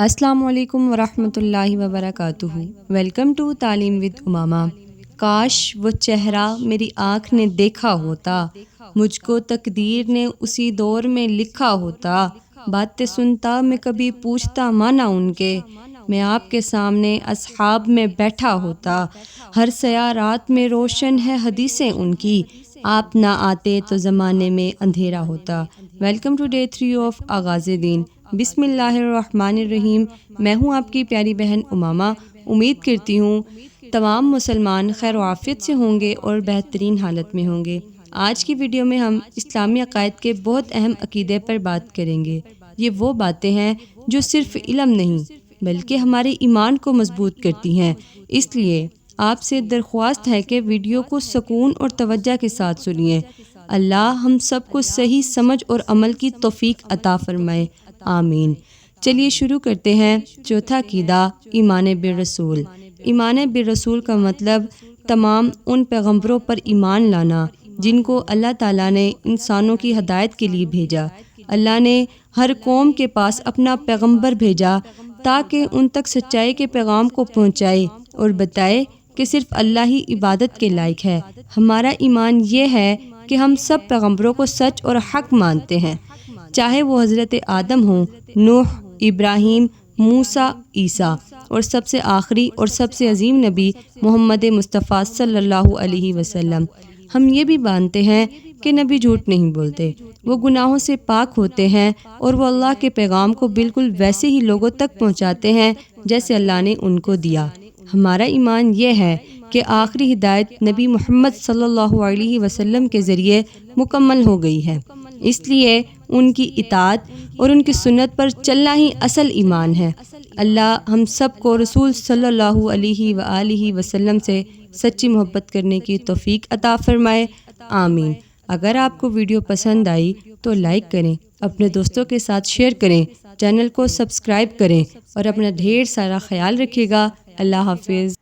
السلام علیکم ورحمۃ اللہ وبرکاتہ۔ ویلکم ٹو تعلیم ود امامہ۔ کاش وہ چہرہ میری آنکھ نے دیکھا ہوتا، مجھ کو تقدیر نے اسی دور میں لکھا ہوتا۔ باتیں سنتا میں کبھی پوچھتا مانا ان کے، میں آپ کے سامنے اصحاب میں بیٹھا ہوتا۔ ہر سیاہ رات میں روشن ہے حدیثیں ان کی، آپ نہ آتے تو زمانے میں اندھیرا ہوتا۔ ویلکم ٹو ڈے 3 آف آغاز دین۔ بسم اللہ الرحمن الرحیم۔ میں ہوں آپ کی پیاری بہن امامہ۔ امید کرتی ہوں تمام مسلمان خیر و عافیت سے ہوں گے اور بہترین حالت میں ہوں گے۔ آج کی ویڈیو میں ہم اسلامی عقائد کے بہت اہم عقیدے پر بات کریں گے۔ یہ وہ باتیں ہیں جو صرف علم نہیں بلکہ ہمارے ایمان کو مضبوط کرتی ہیں، اس لیے آپ سے درخواست ہے کہ ویڈیو کو سکون اور توجہ کے ساتھ سنیے۔ اللہ ہم سب کو صحیح سمجھ اور عمل کی توفیق عطا فرمائے، آمین۔ چلیے شروع کرتے ہیں۔ چوتھا عقیدہ، ایمان بالرسول۔ ایمان بالرسول کا مطلب تمام ان پیغمبروں پر ایمان لانا جن کو اللہ تعالیٰ نے انسانوں کی ہدایت کے لیے بھیجا۔ اللہ نے ہر قوم کے پاس اپنا پیغمبر بھیجا تاکہ ان تک سچائی کے پیغام کو پہنچائے اور بتائے کہ صرف اللہ ہی عبادت کے لائق ہے۔ ہمارا ایمان یہ ہے کہ ہم سب پیغمبروں کو سچ اور حق مانتے ہیں، چاہے وہ حضرت آدم ہوں، نوح، ابراہیم، موسیٰ، عیسیٰ، اور سب سے آخری اور سب سے عظیم نبی محمد مصطفیٰ صلی اللہ علیہ وسلم۔ ہم یہ بھی مانتے ہیں کہ نبی جھوٹ نہیں بولتے، وہ گناہوں سے پاک ہوتے ہیں اور وہ اللہ کے پیغام کو بالکل ویسے ہی لوگوں تک پہنچاتے ہیں جیسے اللہ نے ان کو دیا۔ ہمارا ایمان یہ ہے کہ آخری ہدایت نبی محمد صلی اللہ علیہ وسلم کے ذریعے مکمل ہو گئی ہے، اس لیے ان کی اطاعت اور ان کی سنت پر چلنا ہی اصل ایمان ہے۔ اللہ ہم سب کو رسول صلی اللہ علیہ وآلہ وسلم سے سچی محبت کرنے کی توفیق عطا فرمائے، آمین۔ اگر آپ کو ویڈیو پسند آئی تو لائک کریں، اپنے دوستوں کے ساتھ شیئر کریں، چینل کو سبسکرائب کریں اور اپنا ڈھیر سارا خیال رکھیے گا۔ اللہ حافظ۔